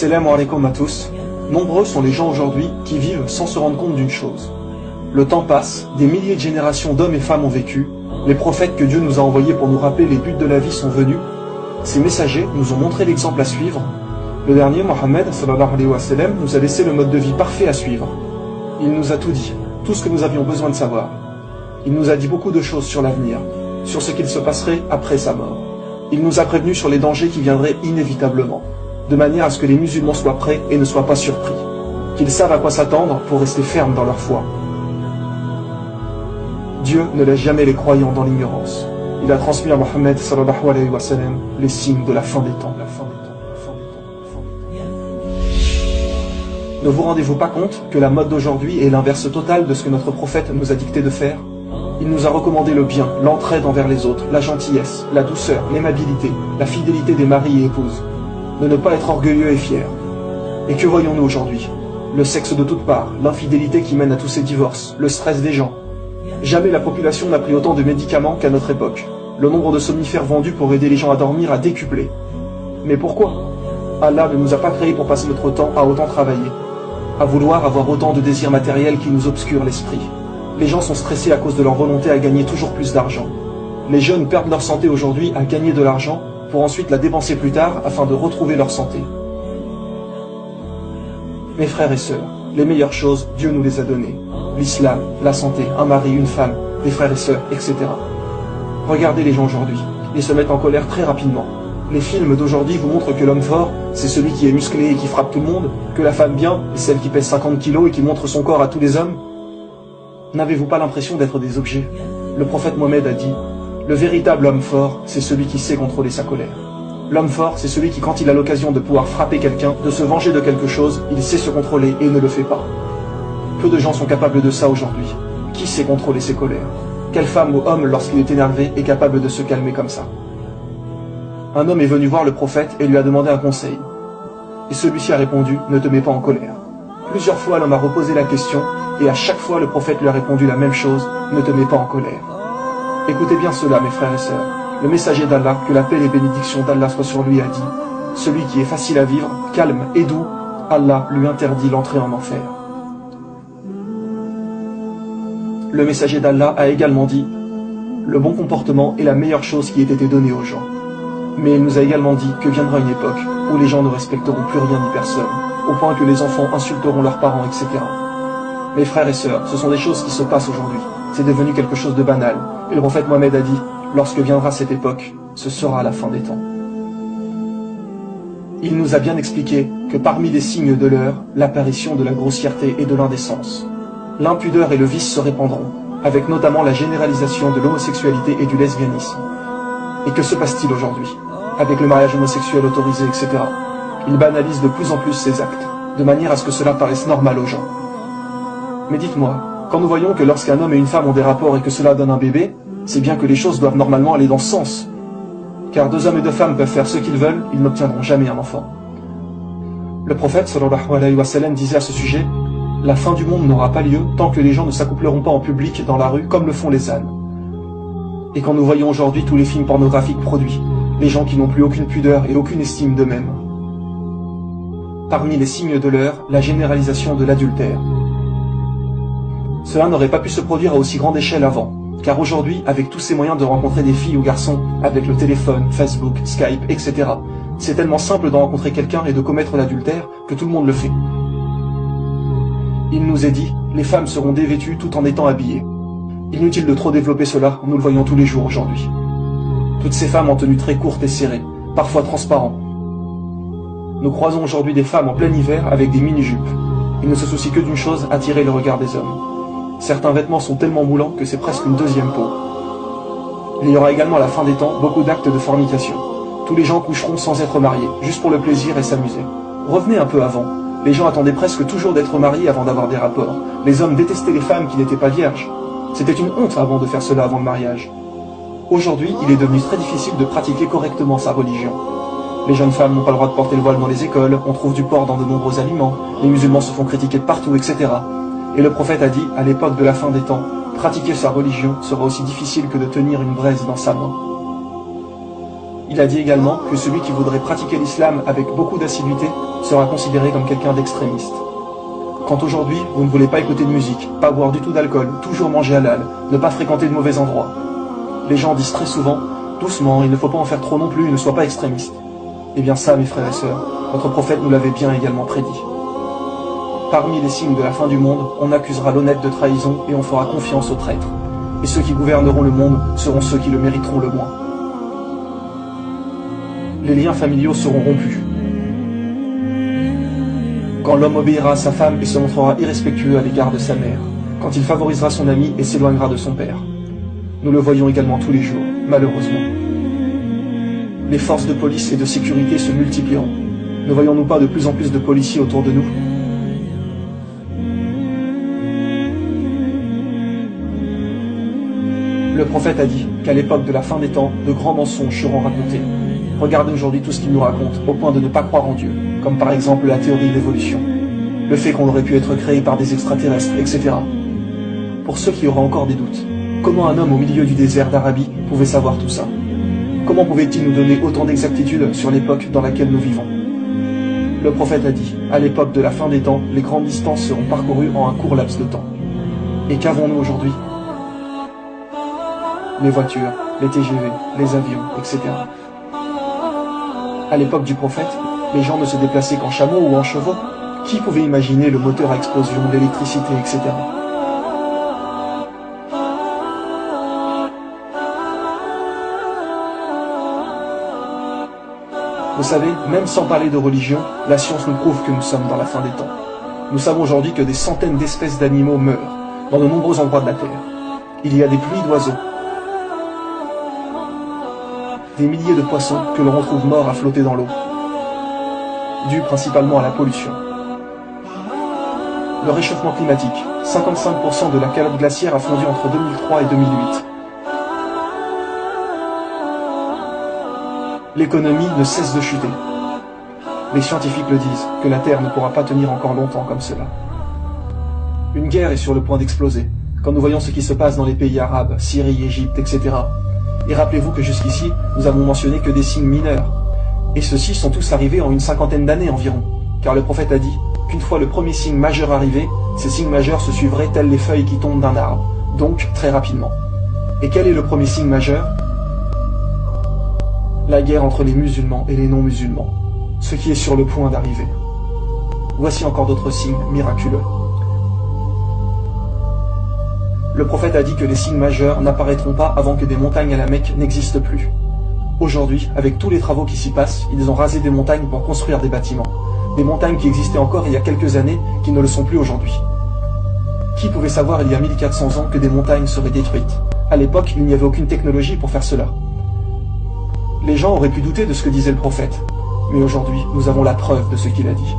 Salam alaikum à tous. Nombreux sont les gens aujourd'hui qui vivent sans se rendre compte d'une chose. Le temps passe, des milliers de générations d'hommes et femmes ont vécu, les prophètes que Dieu nous a envoyés pour nous rappeler les buts de la vie sont venus, ces messagers nous ont montré l'exemple à suivre. Le dernier, Mohammed sallallahu alayhi wa sallam, nous a laissé le mode de vie parfait à suivre. Il nous a tout dit, tout ce que nous avions besoin de savoir. Il nous a dit beaucoup de choses sur l'avenir, sur ce qu'il se passerait après sa mort. Il nous a prévenus sur les dangers qui viendraient inévitablement, de manière à ce que les musulmans soient prêts et ne soient pas surpris, qu'ils savent à quoi s'attendre pour rester fermes dans leur foi. Dieu ne laisse jamais les croyants dans l'ignorance. Il a transmis à Mohammed sallallahu alayhi wa sallam les signes de la fin des temps. Ne vous rendez-vous pas compte que la mode d'aujourd'hui est l'inverse total de ce que notre prophète nous a dicté de faire? Il nous a recommandé le bien, l'entraide envers les autres, la gentillesse, la douceur, l'aimabilité, la fidélité des maris et épouses, de ne pas être orgueilleux et fiers. Et que voyons-nous aujourd'hui? Le sexe de toutes parts, l'infidélité qui mène à tous ces divorces, le stress des gens. Jamais la population n'a pris autant de médicaments qu'à notre époque. Le nombre de somnifères vendus pour aider les gens à dormir a décuplé. Mais pourquoi? Allah ne nous a pas créés pour passer notre temps à autant travailler, à vouloir avoir autant de désirs matériels qui nous obscurent l'esprit. Les gens sont stressés à cause de leur volonté à gagner toujours plus d'argent. Les jeunes perdent leur santé aujourd'hui à gagner de l'argent pour ensuite la dépenser plus tard afin de retrouver leur santé. Mes frères et sœurs, les meilleures choses, Dieu nous les a données. L'islam, la santé, un mari, une femme, des frères et sœurs, etc. Regardez les gens aujourd'hui, ils se mettent en colère très rapidement. Les films d'aujourd'hui vous montrent que l'homme fort, c'est celui qui est musclé et qui frappe tout le monde, que la femme bien est celle qui pèse 50 kilos et qui montre son corps à tous les hommes. N'avez-vous pas l'impression d'être des objets? Le prophète Mohammed a dit, le véritable homme fort, c'est celui qui sait contrôler sa colère. L'homme fort, c'est celui qui, quand il a l'occasion de pouvoir frapper quelqu'un, de se venger de quelque chose, il sait se contrôler et ne le fait pas. Peu de gens sont capables de ça aujourd'hui. Qui sait contrôler ses colères? Quelle femme ou homme, lorsqu'il est énervé, est capable de se calmer comme ça? Un homme est venu voir le prophète et lui a demandé un conseil. Et celui-ci a répondu, ne te mets pas en colère. Plusieurs fois l'homme a reposé la question, et à chaque fois le prophète lui a répondu la même chose, ne te mets pas en colère. Écoutez bien cela, mes frères et sœurs. Le messager d'Allah, que la paix et les bénédictions d'Allah soient sur lui, a dit, celui qui est facile à vivre, calme et doux, Allah lui interdit l'entrée en enfer. Le messager d'Allah a également dit, le bon comportement est la meilleure chose qui ait été donnée aux gens. Mais il nous a également dit que viendra une époque où les gens ne respecteront plus rien ni personne, au point que les enfants insulteront leurs parents, etc. Mes frères et sœurs, ce sont des choses qui se passent aujourd'hui. C'est devenu quelque chose de banal. Et le prophète Mohammed a dit, lorsque viendra cette époque, ce sera la fin des temps. Il nous a bien expliqué que parmi les signes de l'heure, l'apparition de la grossièreté et de l'indécence. L'impudeur et le vice se répandront, avec notamment la généralisation de l'homosexualité et du lesbianisme. Et que se passe-t-il aujourd'hui, avec le mariage homosexuel autorisé, etc. Ils banalisent de plus en plus ces actes, de manière à ce que cela paraisse normal aux gens. Mais dites-moi, quand nous voyons que lorsqu'un homme et une femme ont des rapports et que cela donne un bébé, c'est bien que les choses doivent normalement aller dans ce sens. Car deux hommes et deux femmes peuvent faire ce qu'ils veulent, ils n'obtiendront jamais un enfant. Le prophète sallallahu alayhi wa sallam disait à ce sujet, la fin du monde n'aura pas lieu tant que les gens ne s'accoupleront pas en public dans la rue comme le font les ânes. Et quand nous voyons aujourd'hui tous les films pornographiques produits, les gens qui n'ont plus aucune pudeur et aucune estime d'eux-mêmes. Parmi les signes de l'heure, la généralisation de l'adultère. Cela n'aurait pas pu se produire à aussi grande échelle avant, car aujourd'hui, avec tous ces moyens de rencontrer des filles ou garçons, avec le téléphone, Facebook, Skype, etc., c'est tellement simple de rencontrer quelqu'un et de commettre l'adultère que tout le monde le fait. Il nous est dit, les femmes seront dévêtues tout en étant habillées. Inutile de trop développer cela, nous le voyons tous les jours aujourd'hui. Toutes ces femmes en tenue très courte et serrée, parfois transparentes. Nous croisons aujourd'hui des femmes en plein hiver avec des mini-jupes. Ils ne se soucient que d'une chose, attirer le regard des hommes. Certains vêtements sont tellement moulants que c'est presque une deuxième peau. Il y aura également à la fin des temps beaucoup d'actes de fornication. Tous les gens coucheront sans être mariés, juste pour le plaisir et s'amuser. Revenez un peu avant. Les gens attendaient presque toujours d'être mariés avant d'avoir des rapports. Les hommes détestaient les femmes qui n'étaient pas vierges. C'était une honte avant de faire cela avant le mariage. Aujourd'hui, il est devenu très difficile de pratiquer correctement sa religion. Les jeunes femmes n'ont pas le droit de porter le voile dans les écoles, on trouve du porc dans de nombreux aliments, les musulmans se font critiquer de partout, etc. Et le prophète a dit, à l'époque de la fin des temps, pratiquer sa religion sera aussi difficile que de tenir une braise dans sa main. Il a dit également que celui qui voudrait pratiquer l'islam avec beaucoup d'assiduité sera considéré comme quelqu'un d'extrémiste. Quand aujourd'hui, vous ne voulez pas écouter de musique, pas boire du tout d'alcool, toujours manger halal, ne pas fréquenter de mauvais endroits, les gens disent très souvent, doucement, il ne faut pas en faire trop non plus, ne sois pas extrémiste. Eh bien ça, mes frères et sœurs, notre prophète nous l'avait bien également prédit. Parmi les signes de la fin du monde, on accusera l'honnête de trahison et on fera confiance aux traîtres. Et ceux qui gouverneront le monde seront ceux qui le mériteront le moins. Les liens familiaux seront rompus. Quand l'homme obéira à sa femme et se montrera irrespectueux à l'égard de sa mère, quand il favorisera son ami et s'éloignera de son père. Nous le voyons également tous les jours, malheureusement. Les forces de police et de sécurité se multiplieront. Ne voyons-nous pas de plus en plus de policiers autour de nous? Le prophète a dit qu'à l'époque de la fin des temps, de grands mensonges seront racontés. Regardez aujourd'hui tout ce qu'il nous raconte, au point de ne pas croire en Dieu, comme par exemple la théorie de l'évolution, le fait qu'on aurait pu être créé par des extraterrestres, etc. Pour ceux qui auraient encore des doutes, comment un homme au milieu du désert d'Arabie pouvait savoir tout ça? Comment pouvait-il nous donner autant d'exactitude sur l'époque dans laquelle nous vivons? Le prophète a dit, à l'époque de la fin des temps, les grandes distances seront parcourues en un court laps de temps. Et qu'avons-nous aujourd'hui? Les voitures, les TGV, les avions, etc. À l'époque du prophète, les gens ne se déplaçaient qu'en chameau ou en chevaux. Qui pouvait imaginer le moteur à explosion, l'électricité, etc. Vous savez, même sans parler de religion, la science nous prouve que nous sommes dans la fin des temps. Nous savons aujourd'hui que des centaines d'espèces d'animaux meurent dans de nombreux endroits de la Terre. Il y a des pluies d'oiseaux, des milliers de poissons que l'on retrouve morts à flotter dans l'eau, dû principalement à la pollution. Le réchauffement climatique, 55% de la calotte glaciaire a fondu entre 2003 et 2008. L'économie ne cesse de chuter. Les scientifiques le disent, que la Terre ne pourra pas tenir encore longtemps comme cela. Une guerre est sur le point d'exploser, quand nous voyons ce qui se passe dans les pays arabes, Syrie, Égypte, etc. Et rappelez-vous que jusqu'ici, nous avons mentionné que des signes mineurs. Et ceux-ci sont tous arrivés en une cinquantaine d'années environ, car le prophète a dit qu'une fois le premier signe majeur arrivé, ces signes majeurs se suivraient tels les feuilles qui tombent d'un arbre, donc très rapidement. Et quel est le premier signe majeur? La guerre entre les musulmans et les non-musulmans, ce qui est sur le point d'arriver. Voici encore d'autres signes miraculeux. Le prophète a dit que les signes majeurs n'apparaîtront pas avant que des montagnes à la Mecque n'existent plus. Aujourd'hui, avec tous les travaux qui s'y passent, ils ont rasé des montagnes pour construire des bâtiments. Des montagnes qui existaient encore il y a quelques années, qui ne le sont plus aujourd'hui. Qui pouvait savoir il y a 1400 ans que des montagnes seraient détruites? À l'époque, il n'y avait aucune technologie pour faire cela. Les gens auraient pu douter de ce que disait le prophète, mais aujourd'hui, nous avons la preuve de ce qu'il a dit.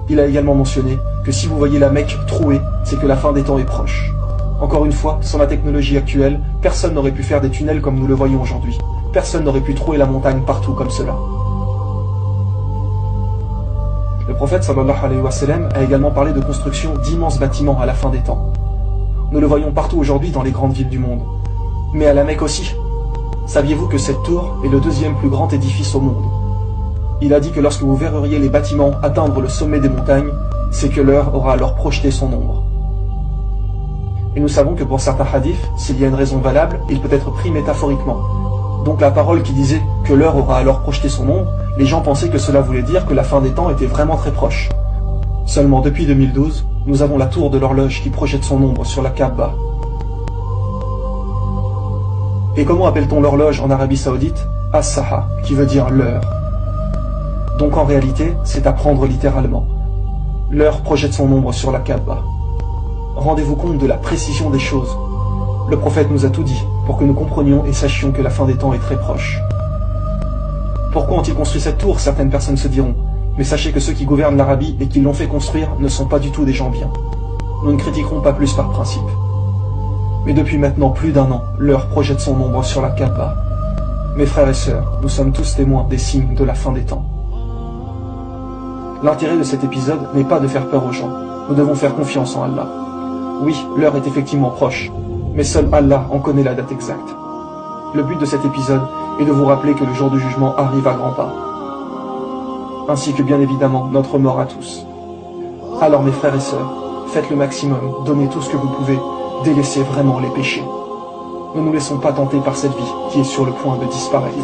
Il a également mentionné que si vous voyez la Mecque trouée, c'est que la fin des temps est proche. Encore une fois, sans la technologie actuelle, personne n'aurait pu faire des tunnels comme nous le voyons aujourd'hui. Personne n'aurait pu trouer la montagne partout comme cela. Le prophète sallallahu alayhi wa sallam a également parlé de construction d'immenses bâtiments à la fin des temps. Nous le voyons partout aujourd'hui dans les grandes villes du monde. Mais à la Mecque aussi. Saviez-vous que cette tour est le deuxième plus grand édifice au monde? Il a dit que lorsque vous verriez les bâtiments atteindre le sommet des montagnes, c'est que l'heure aura alors projeté son ombre. Et nous savons que pour certains hadiths, s'il y a une raison valable, il peut être pris métaphoriquement. Donc la parole qui disait que l'heure aura alors projeté son ombre, les gens pensaient que cela voulait dire que la fin des temps était vraiment très proche. Seulement depuis 2012, nous avons la tour de l'horloge qui projette son ombre sur la Kaaba. Et comment appelle-t-on l'horloge en Arabie Saoudite? As-Saha, qui veut dire l'heure. Donc en réalité, c'est à prendre littéralement. L'heure projette son ombre sur la Kaaba. Rendez-vous compte de la précision des choses. Le prophète nous a tout dit, pour que nous comprenions et sachions que la fin des temps est très proche. Pourquoi ont-ils construit cette tour? Certaines personnes se diront. Mais sachez que ceux qui gouvernent l'Arabie et qui l'ont fait construire ne sont pas du tout des gens bien. Nous ne critiquerons pas plus par principe. Mais depuis maintenant plus d'un an, l'heure projette son ombre sur la Kaaba. Mes frères et sœurs, nous sommes tous témoins des signes de la fin des temps. L'intérêt de cet épisode n'est pas de faire peur aux gens. Nous devons faire confiance en Allah. Oui, l'heure est effectivement proche, mais seul Allah en connaît la date exacte. Le but de cet épisode est de vous rappeler que le jour du jugement arrive à grands pas, ainsi que bien évidemment notre mort à tous. Alors mes frères et sœurs, faites le maximum, donnez tout ce que vous pouvez, délaissez vraiment les péchés. Ne nous laissons pas tenter par cette vie qui est sur le point de disparaître,